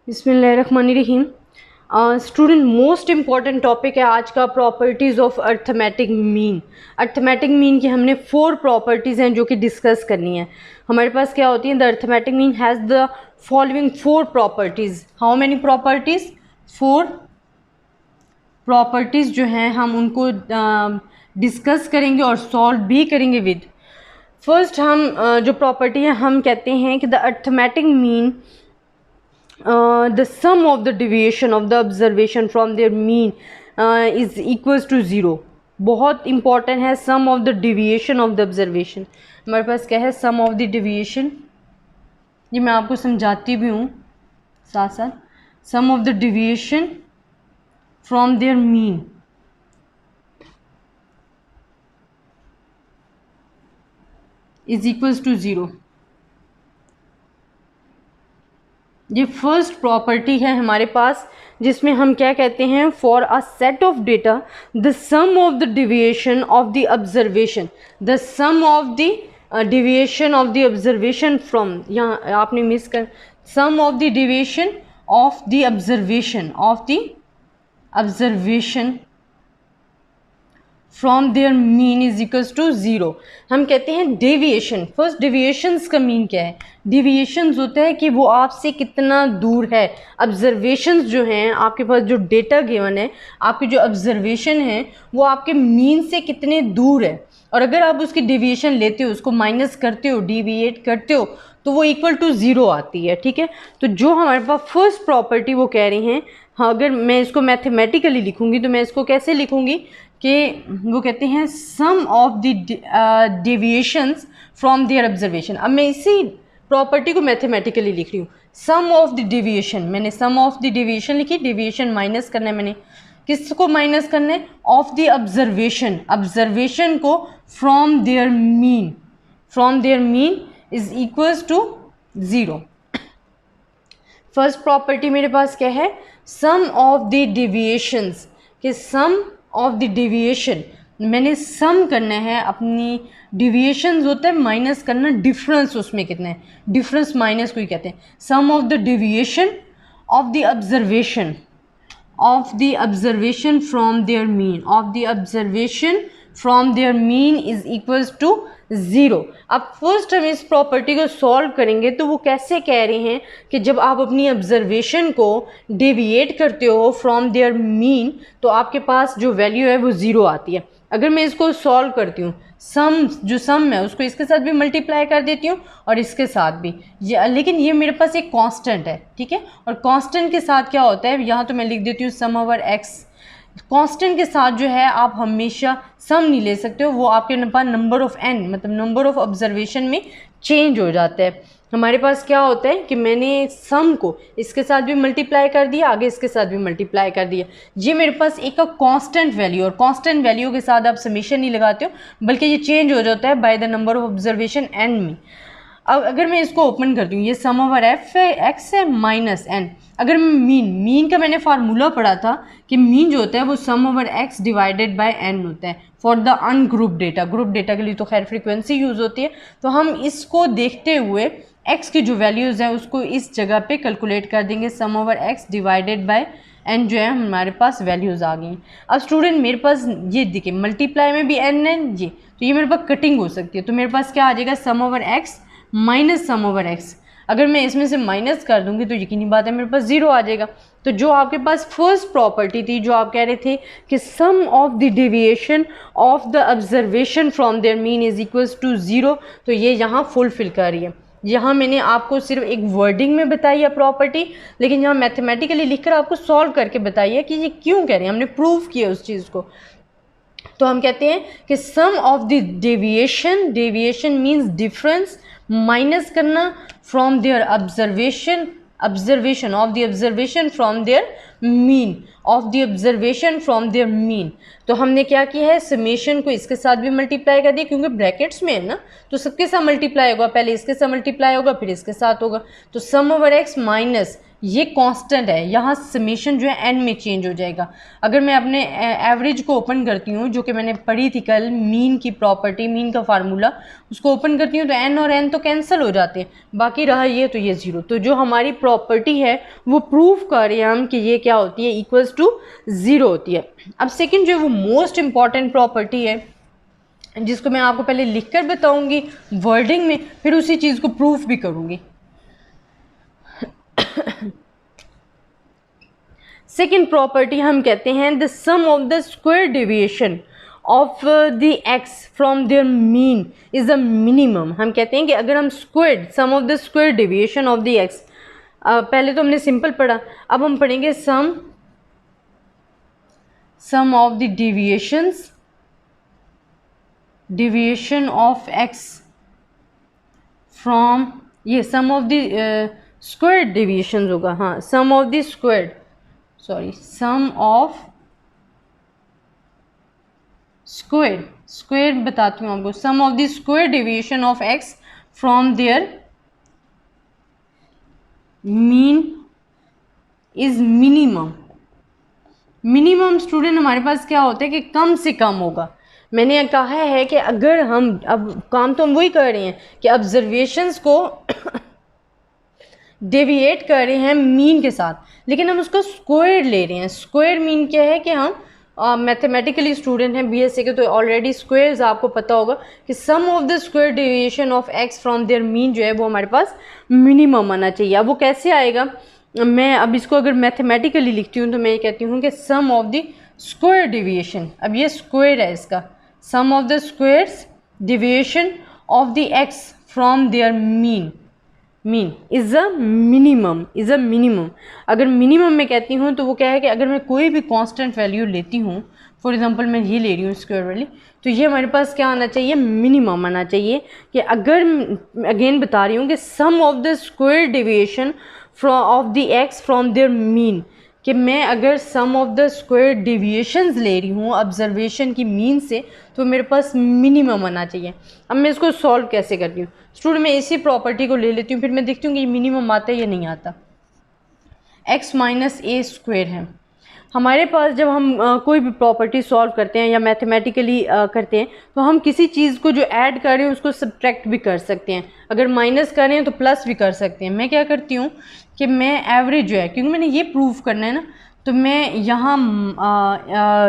बिस्मिल्लाहिर्रहमानिर्रहीम। Student, most important topic है आज का properties of arithmetic mean. Arithmetic mean की हमने 4 प्रॉपर्टीज़ हैं जो कि डिस्कस करनी है। हमारे पास क्या होती है, the arithmetic mean has the following 4 properties. How many properties? 4 properties जो हैं हम उनको डिस्कस करेंगे और सॉल्व भी करेंगे विद। फर्स्ट हम जो प्रॉपर्टी है हम कहते हैं कि the arithmetic mean the sum of the deviation of the observation from their mean is equals to 0। बहुत इंपॉर्टेंट है sum of the deviation of the observation। हमारे पास क्या है? sum of the deviation, ये मैं आपको समझाती भी हूँ साथ साथ। sum of the deviation from their mean is equals to 0। ये फर्स्ट प्रॉपर्टी है हमारे पास, जिसमें हम क्या कहते हैं, for a set of data the sum of the deviation of the observation, the sum of the deviation of the observation from, यहाँ आपने मिस कर, sum of the deviation of the observation from their mean is equals to 0। हम कहते हैं deviation. First, deviations का mean क्या है? Deviations होता है कि वो आपसे कितना दूर है। ऑब्जर्वेशंस जो हैं, आपके पास जो डेटा गिवन है, आपकी जो ऑब्जर्वेशन है वो आपके मीन से कितने दूर है, और अगर आप उसकी डेविएशन लेते हो, उसको माइनस करते हो, डिविएट करते हो, तो वो इक्वल टू 0 आती है। ठीक है, तो जो हमारे पास फर्स्ट प्रॉपर्टी वो कह रही हैं, हाँ, अगर मैं इसको मैथमेटिकली लिखूंगी तो मैं इसको कैसे लिखूंगी कि वो कहते हैं sum of the deviations from their observation. अब मैं इसी प्रॉपर्टी को मैथमेटिकली लिख रही हूँ। सम ऑफ द डेविएशन, मैंने सम ऑफ द डेविएशन लिखी, डेविएशन माइनस करना है मैंने, किसको माइनस करना है? ऑफ द ऑब्जर्वेशन, ऑब्जर्वेशन को from their mean, from their mean is equals to 0। First property मेरे पास क्या है? सम ऑफ द डेविएशंस, कि सम ऑफ द डेविएशन, मैंने सम करना है अपनी, डेविएशंस होता है माइनस करना, डिफरेंस उसमें कितना है, डिफरेंस माइनस को ही कहते हैं। Sum of the deviation of the observation, of the observation from their mean, of the observation from their mean is equals to 0। अब फर्स्ट हम इस प्रॉपर्टी को सॉल्व करेंगे तो वो कैसे कह रहे हैं कि जब आप अपनी ऑब्जर्वेशन को डेविएट करते हो फ्रॉम देयर मीन तो आपके पास जो वैल्यू है वो 0 आती है। अगर मैं इसको सॉल्व करती हूँ, सम जो सम है उसको इसके साथ भी मल्टीप्लाई कर देती हूँ और इसके साथ भी, लेकिन ये मेरे पास एक कांस्टेंट है। ठीक है, और कांस्टेंट के साथ क्या होता है, यहाँ तो मैं लिख देती हूँ सम ओवर एक्स। कांस्टेंट के साथ जो है आप हमेशा सम नहीं ले सकते हो, वो आपके पास नंबर ऑफ एन, मतलब नंबर ऑफ ऑब्जर्वेशन में चेंज हो जाता है। हमारे पास क्या होता है कि मैंने सम को इसके साथ भी मल्टीप्लाई कर दिया, आगे इसके साथ भी मल्टीप्लाई कर दिया, ये मेरे पास एक कांस्टेंट वैल्यू, और कांस्टेंट वैल्यू के साथ आप समेशन नहीं लगाते हो बल्कि ये चेंज हो जाता है by the number of observation n में। अब अगर मैं इसको ओपन कर दूँ, ये सम ओवर एफ है, एक्स है माइनस एन। अगर मीन का मैंने फार्मूला पढ़ा था कि मीन जो होता है वो sum over x divided by n होता है for the ungroup data. Group data के लिए तो खैर फ्रीक्वेंसी यूज़ होती है, तो हम इसको देखते हुए एक्स की जो वैल्यूज़ है उसको इस जगह पे कैलकुलेट कर देंगे, sum over x divided by n जो है हमारे पास वैल्यूज़ आ गई। अब स्टूडेंट मेरे पास ये देखिए मल्टीप्लाई में भी एन है ये, तो ये मेरे पास कटिंग हो सकती है, तो मेरे पास क्या आ जाएगा, sum over x minus sum over x. अगर मैं इसमें से माइनस कर दूंगी तो यकीनी बात है मेरे पास 0 आ जाएगा। तो जो आपके पास फर्स्ट प्रॉपर्टी थी, जो आप कह रहे थे कि sum of the deviation of the observation from their mean is equals to 0, तो ये यहाँ फुलफिल कर रही है। यहाँ मैंने आपको सिर्फ एक वर्डिंग में बताई है प्रॉपर्टी, लेकिन यहाँ मैथमेटिकली लिखकर आपको सॉल्व करके बताई है कि ये क्यों कह रहे हैं, हमने प्रूव किया उस चीज़ को। तो हम कहते हैं कि sum of the deviation, deviation means difference, minus करना from their observation, observation of the observation from their mean, of the observation from their mean. तो हमने क्या किया है, समेशन को इसके साथ भी मल्टीप्लाई कर दिया, क्योंकि ब्रैकेट्स में है ना तो सबके साथ मल्टीप्लाई होगा, पहले इसके साथ मल्टीप्लाई होगा फिर इसके साथ होगा, तो सम ओवर एक्स माइनस ये कांस्टेंट है, यहाँ समेशन जो है एन में चेंज हो जाएगा। अगर मैं अपने एवरेज को ओपन करती हूँ, जो कि मैंने पढ़ी थी कल, मीन की प्रॉपर्टी, मीन का फार्मूला, उसको ओपन करती हूँ तो एन और एन तो कैंसिल हो जाते हैं, बाकी रहा ये तो ये ज़ीरो। तो जो हमारी प्रॉपर्टी है वो प्रूव कर रहे हैं हम कि ये क्या होती है, इक्वल्स टू ज़ीरो होती है। अब सेकेंड जो है वो मोस्ट इंपॉर्टेंट प्रॉपर्टी है, जिसको मैं आपको पहले लिख कर बताऊँगी वर्डिंग में, फिर उसी चीज़ को प्रूफ भी करूँगी। सेकेंड प्रॉपर्टी हम कहते हैं the sum of the square deviation of the x from their mean is a minimum. हम कहते हैं कि अगर हम square sum of the square deviation of the x, पहले तो हमने सिंपल पढ़ा, अब हम पढ़ेंगे sum of the deviation of x from, ये sum of the square deviation होगा, हाँ sum of the square, sorry sum of square बताती हूँ आपको, sum of the square deviation of x from their mean is minimum. Minimum student हमारे पास क्या होता है कि कम से कम होगा। मैंने कहा है कि अगर हम, अब काम तो हम वही कर रहे हैं कि ऑब्जर्वेशंस को डेविएट कर रहे हैं मीन के साथ, लेकिन हम उसका स्क्वायर ले रहे हैं। स्क्वायर मीन क्या है कि हम मैथमेटिकली स्टूडेंट हैं बीएससी के, तो ऑलरेडी स्क्वायर्स आपको पता होगा कि sum of the square deviation of x from their mean जो है वो हमारे पास मिनिमम आना चाहिए। अब वो कैसे आएगा, मैं अब इसको अगर मैथमेटिकली लिखती हूँ तो मैं ये कहती हूँ कि sum of the square deviation, अब ये स्क्वायर है इसका, sum of the squares deviation of the x from their mean is a minimum. अगर मिनिमम मैं कहती हूँ तो वो क्या है कि अगर मैं कोई भी कांस्टेंट वैल्यू लेती हूँ, फॉर एग्जांपल मैं ये ले रही हूँ स्क्वायर वाली, तो ये हमारे पास क्या आना चाहिए, मिनिमम आना चाहिए। कि अगर, अगेन बता रही हूँ कि sum of the square deviation of the x from their mean, कि मैं अगर sum of the square deviations ले रही हूँ ऑब्जर्वेशन की मीन से, तो मेरे पास मिनिमम आना चाहिए। अब मैं इसको सॉल्व कैसे करती हूँ स्टूडेंट, मैं इसी प्रॉपर्टी को ले लेती हूँ, फिर मैं देखती हूँ कि ये मिनिमम आता है या नहीं आता। x माइनस ए स्क्वायर है हमारे पास। जब हम कोई भी प्रॉपर्टी सॉल्व करते हैं या मैथमेटिकली करते हैं, तो हम किसी चीज़ को जो ऐड कर रहे हैं उसको सब्ट्रैक्ट भी कर सकते हैं, अगर माइनस कर रहे हैं तो प्लस भी कर सकते हैं। मैं क्या करती हूँ कि मैं एवरेज जो है, क्योंकि मैंने ये प्रूव करना है ना, तो मैं यहाँ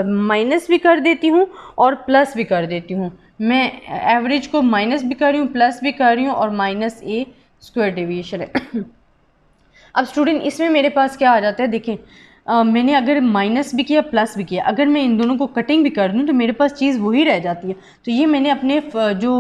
माइनस भी कर देती हूँ और प्लस भी कर देती हूँ। मैं एवरेज को माइनस भी कर रही हूँ, प्लस भी कर रही हूँ, और माइनस ए स्क्वायर डेविएशन है। अब स्टूडेंट इसमें मेरे पास क्या आ जाता है, देखें मैंने अगर माइनस भी किया प्लस भी किया, अगर मैं इन दोनों को कटिंग भी कर दूँ तो मेरे पास चीज़ वही रह जाती है। तो ये मैंने अपने जो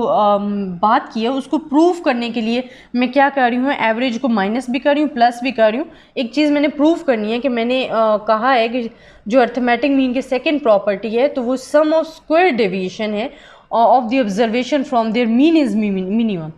बात की है उसको प्रूव करने के लिए मैं क्या कर रही हूँ, एवरेज को माइनस भी कर रही हूँ, प्लस भी कर रही हूँ। एक चीज़ मैंने प्रूव करनी है कि मैंने कहा है कि जो अर्थमेटिक मीन की सेकेंड प्रॉपर्टी है, तो वो सम ऑफ स्क्वायर डेविएशन है of the observation from their mean is minimum.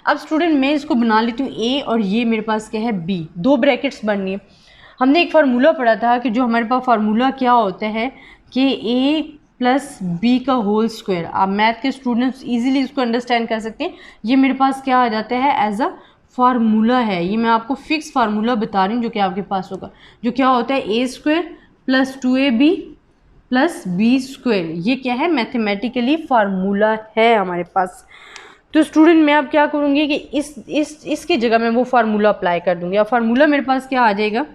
अब स्टूडेंट मैं इसको बना लेती हूँ ए, और ये मेरे पास क्या है बी, दो ब्रैकेट्स बननी है। हमने एक फार्मूला पढ़ा था कि जो हमारे पास फार्मूला क्या होता है कि ए प्लस बी का होल स्क्वायर। आप मैथ के स्टूडेंट्स इजीली इसको अंडरस्टैंड कर सकते हैं। ये मेरे पास क्या आ जाता है, एज अ फार्मूला है। ये मैं आपको फिक्स फार्मूला बता रही हूँ जो कि आपके पास होगा, जो क्या होता है a square plus 2ab plus b square. ये क्या है, मैथमेटिकली फार्मूला है हमारे पास। तो स्टूडेंट मैं अब क्या करूँगी कि इसकी जगह मैं वो फार्मूला अप्लाई कर दूँगी। अब फार्मूला मेरे पास क्या आ जाएगा,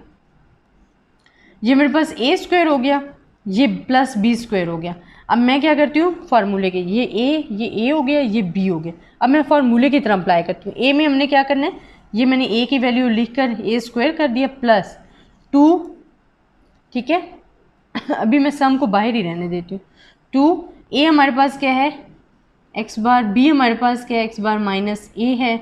ये मेरे पास ए स्क्वायर हो गया, ये प्लस बी स्क्वायर हो गया। अब मैं क्या करती हूँ फार्मूले के, ये ए हो गया, ये बी हो गया। अब मैं फार्मूले की तरह अप्लाई करती हूँ। ए में हमने क्या करना है, ये मैंने ए की वैल्यू लिख कर ए स्क्वायर कर दिया प्लस 2, ठीक है। अभी मैं सम को बाहर ही रहने देती हूँ। 2 ए हमारे पास क्या है एक्स बार, बी हमारे पास क्या है एक्स बार माइनस ए है,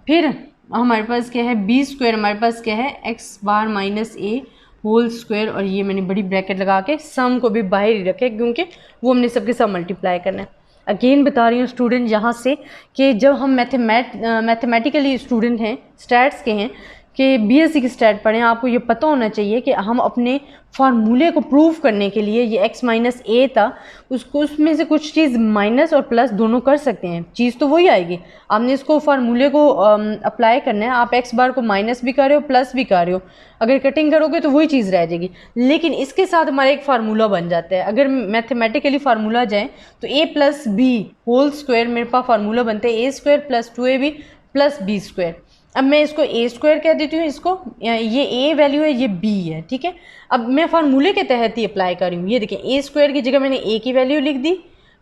फिर हमारे पास क्या है बी स्क्वायर, हमारे पास क्या है एक्स बार माइनस ए होल स्क्वायर। और ये मैंने बड़ी ब्रैकेट लगा के सम को भी बाहर ही रखे, क्योंकि वो हमने सबके साथ मल्टीप्लाई करना है। अगेन बता रही हूँ स्टूडेंट यहाँ से कि जब हम मैथमेटिकली स्टूडेंट हैं, स्टैट्स के हैं, कि बीएससी की स्टैट पढ़ें, आपको ये पता होना चाहिए कि हम अपने फार्मूले को प्रूव करने के लिए ये x माइनस ए था, उसको उसमें से कुछ चीज़ माइनस और प्लस दोनों कर सकते हैं, चीज़ तो वही आएगी। आपने इसको फार्मूले को अप्लाई करना है, आप x बार को माइनस भी कर रहे हो प्लस भी कर रहे हो, अगर कटिंग करोगे तो वही चीज़ रह जाएगी। लेकिन इसके साथ हमारा एक फार्मूला बन जाता है, अगर मैथमेटिकली फार्मूला जाए तो a plus b whole square मेरे पास फार्मूला बनते हैं, a square plus 2ab plus b square. अब मैं इसको ए स्क्वायर कह देती हूँ, इसको ये ए वैल्यू है, ये बी है, ठीक है। अब मैं फार्मूले के तहत ही अप्लाई कर रही हूँ। ये देखें, ए स्क्वायर की जगह मैंने ए की वैल्यू लिख दी,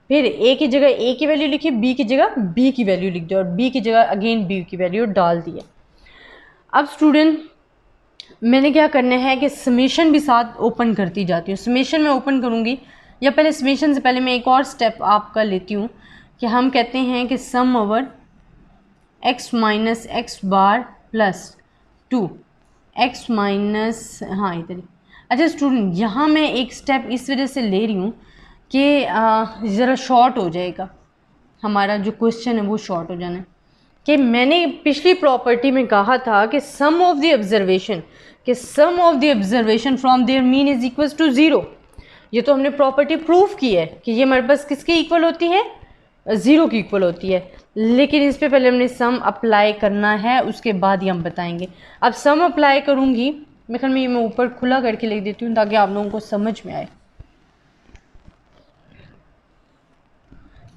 फिर ए की जगह ए की वैल्यू लिखी, बी की जगह बी की वैल्यू लिख दी और बी की जगह अगेन बी की वैल्यू डाल दी है। अब स्टूडेंट मैंने क्या करना है कि समेशन भी साथ ओपन करती जाती हूँ। समेशन में ओपन करूँगी, या पहले समेशन से पहले मैं एक और स्टेप आपका लेती हूँ कि हम कहते हैं कि सम over x minus x bar plus 2 x minus, हाँ इधर ही। अच्छा स्टूडेंट, यहाँ मैं एक स्टेप इस वजह से ले रही हूँ कि ज़रा शॉर्ट हो जाएगा, हमारा जो क्वेश्चन है वो शॉर्ट हो जाना है। कि मैंने पिछली प्रॉपर्टी में कहा था कि sum of the observation from their mean is equal to 0। ये तो हमने प्रॉपर्टी प्रूफ की है कि ये हमारे पास किसकी इक्वल होती है, 0 की इक्वल होती है। लेकिन इस पे पहले हमने सम अप्लाई करना है, उसके बाद ही हम बताएंगे। अब सम अप्लाई करूँगी, मैं ख्याल में मैं ऊपर खुला करके लिख देती हूँ ताकि आप लोगों को समझ में आए।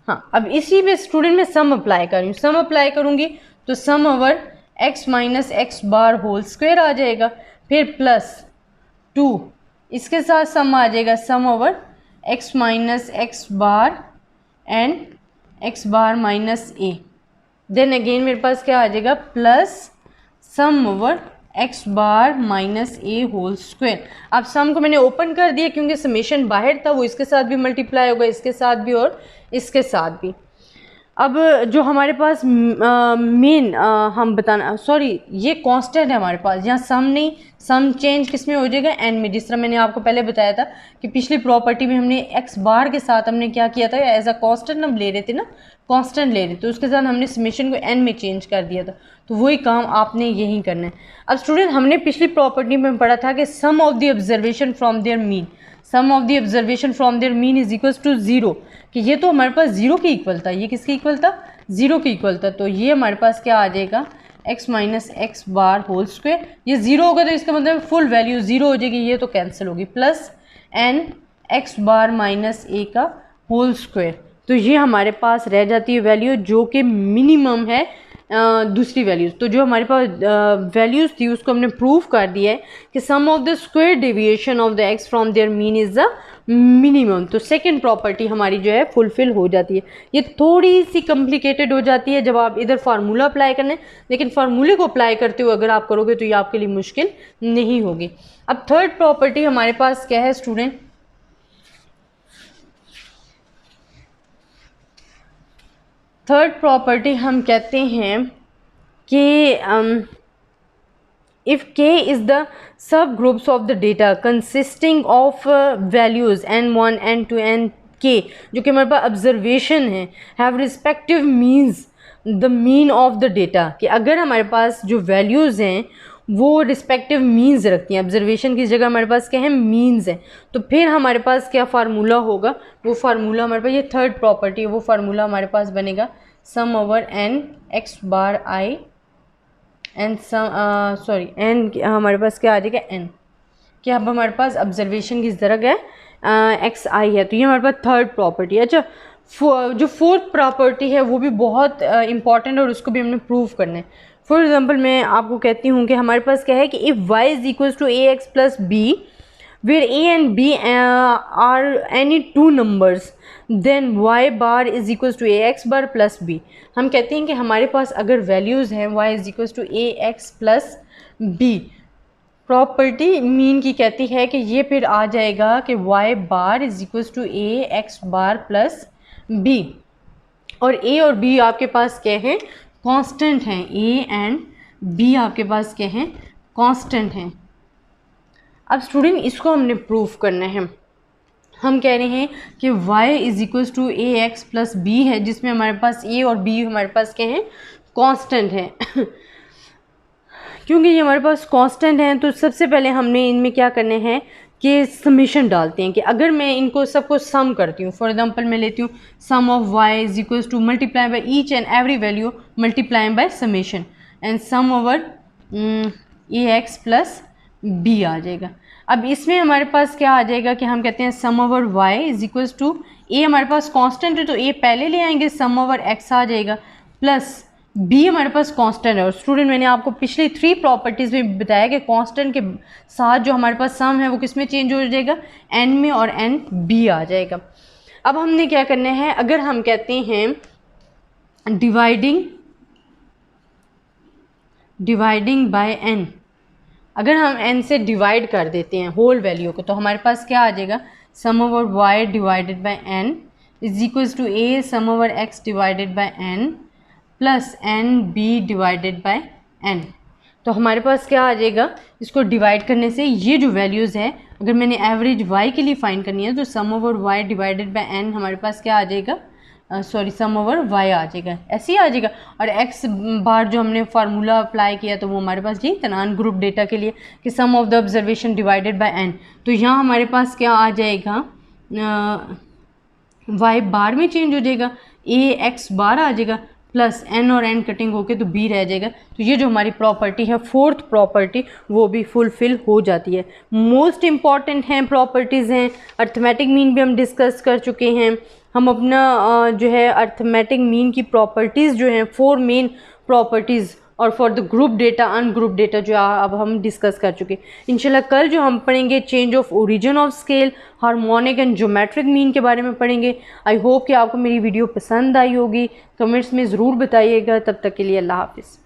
हाँ, अब इसी में स्टूडेंट में सम अप्लाई कर रही हूँ। सम अप्लाई करूँगी तो sum over x minus x bar whole square आ जाएगा, फिर प्लस 2 इसके साथ सम आ जाएगा, sum over x minus x bar and x bar minus a। Then again मेरे पास क्या आ जाएगा, plus sum over x bar minus a whole square. अब सम को मैंने ओपन कर दिया क्योंकि समेशन बाहर था, वो इसके साथ भी मल्टीप्लाई होगा, इसके साथ भी और इसके साथ भी। अब जो हमारे पास मेन हम बताना, सॉरी ये कांस्टेंट है हमारे पास, यहाँ सम नहीं, सम चेंज किस में हो जाएगा, एन में। जिस तरह मैंने आपको पहले बताया था कि पिछली प्रॉपर्टी में हमने एक्स बार के साथ हमने क्या किया था, एज अ कांस्टेंट हम ले रहे थे ना, कांस्टेंट ले रहे थे, तो उसके साथ हमने समेशन को एन में चेंज कर दिया था। तो वही काम आपने यही करना है। अब स्टूडेंट हमने पिछली प्रॉपर्टी में पढ़ा था कि sum of the observation from their mean, sum of the observation from their mean is equal to 0, कि ये तो हमारे पास 0 की इक्वल था, ये किसकी इक्वल था, 0 की इक्वल था। तो ये हमारे पास क्या आ जाएगा, x minus x bar whole square. ये 0 होगा तो इसका मतलब फुल वैल्यू 0 हो जाएगी, ये तो कैंसिल होगी, plus n x bar minus a का होल स्क्वायर। तो ये हमारे पास रह जाती है वैल्यू जो कि मिनिमम है दूसरी वैल्यूज़। तो जो हमारे पास वैल्यूज़ थी उसको हमने प्रूव कर दिया है कि sum of the square deviation of the x from their mean is the minimum. तो सेकंड प्रॉपर्टी हमारी जो है फुलफिल हो जाती है। ये थोड़ी सी कॉम्प्लिकेटेड हो जाती है जब आप इधर फार्मूला अप्लाई करने, लेकिन फार्मूले को अप्लाई करते हुए अगर आप करोगे तो ये आपके लिए मुश्किल नहीं होगी। अब थर्ड प्रॉपर्टी हमारे पास क्या है स्टूडेंट, थर्ड प्रॉपर्टी हम कहते हैं कि if k is the sub groups of the data consisting of values n1 n2 nk, जो कि हमारे पास ऑब्जर्वेशन है, have respective means the mean of the data, कि अगर हमारे पास जो वैल्यूज़ हैं वो रिस्पेक्टिव मीन्स रखती हैं, ऑब्जर्वेशन की जगह हमारे पास क्या है, मीन्स है, तो फिर हमारे पास क्या फार्मूला होगा, वो फार्मूला हमारे पास, ये थर्ड प्रॉपर्टी है, वो फार्मूला हमारे पास बनेगा sum over n x bar i and sum sorry n हमारे पास क्या आ जाएगा n, कि अब हमारे पास ऑब्जर्वेशन की जगह है एक्स आई है, तो ये हमारे पास थर्ड प्रॉपर्टी है। अच्छा जो फोर्थ प्रॉपर्टी है वो भी बहुत इंपॉर्टेंट है और उसको भी हमने प्रूव करना है। फॉर एग्जांपल मैं आपको कहती हूँ कि हमारे पास क्या है कि if y is equal to a x plus b where a and b are any two numbers then y bar is equal to a x bar plus b। हम कहते हैं कि हमारे पास अगर वैल्यूज़ हैं y is equal to a x plus b, property mean की कहती है कि ये फिर आ जाएगा कि y bar is equal to a x bar plus b, और a और b आपके पास क्या हैं, कांस्टेंट हैं, a एंड b आपके पास क्या हैं, कांस्टेंट हैं। अब स्टूडेंट इसको हमने प्रूफ करना है। हम कह रहे हैं कि y is equal to a x plus b है, जिसमें हमारे पास a और b हमारे पास क्या हैं, कांस्टेंट है। क्योंकि ये हमारे पास कांस्टेंट हैं तो सबसे पहले हमने इनमें क्या करने हैं कि समेशन डालते हैं कि अगर मैं इनको सबको सम करती हूँ, फॉर एग्जांपल मैं लेती हूँ sum of y is equals to multiply by each and every value multiply by summation and sum over ax plus b आ जाएगा। अब इसमें हमारे पास क्या आ जाएगा कि हम कहते हैं sum over y is equals to a हमारे पास कांस्टेंट है तो a पहले ले आएंगे, सम ओवर x आ जाएगा प्लस b हमारे पास कांस्टेंट है। और स्टूडेंट मैंने आपको पिछली 3 प्रॉपर्टीज़ में बताया कि कांस्टेंट के साथ जो हमारे पास सम है वो किस में चेंज हो जाएगा, n में, और n b आ जाएगा। अब हमने क्या करना है, अगर हम कहते हैं डिवाइडिंग बाय n, अगर हम n से डिवाइड कर देते हैं होल वैल्यू को तो हमारे पास क्या आ जाएगा, sum over y divided by n is equals to a sum over x divided by n plus n b divided by n। तो हमारे पास क्या आ जाएगा, इसको डिवाइड करने से ये जो वैल्यूज़ है अगर मैंने एवरेज y के लिए फाइंड करनी है तो sum over y divided by n हमारे पास क्या आ जाएगा, सम ओवर y आ जाएगा, ऐसे ही आ जाएगा। और x बार जो हमने फार्मूला अप्लाई किया तो वो हमारे पास यही था नॉन ग्रुप डेटा के लिए कि sum of the observation divided by n। तो यहाँ हमारे पास क्या आ जाएगा, y बार में चेंज हो जाएगा, a x बार आ जाएगा प्लस n और n कटिंग होके तो b रह जाएगा। तो ये जो हमारी प्रॉपर्टी है फोर्थ प्रॉपर्टी वो भी फुलफिल हो जाती है। मोस्ट इम्पॉर्टेंट हैं प्रॉपर्टीज़ हैं, अर्थमेटिक मीन भी हम डिस्कस कर चुके हैं। हम अपना जो है अर्थमेटिक मीन की प्रॉपर्टीज़ जो हैं 4 मेन प्रॉपर्टीज़ और for the group data ungroup data जो अब हम डिस्कस कर चुके। इंशाल्लाह कल जो हम पढ़ेंगे change of origin of scale, harmonic and geometric mean के बारे में पढ़ेंगे। आई होप कि आपको मेरी वीडियो पसंद आई होगी, कमेंट्स में ज़रूर बताइएगा। तब तक के लिए अल्लाह हाफिज़।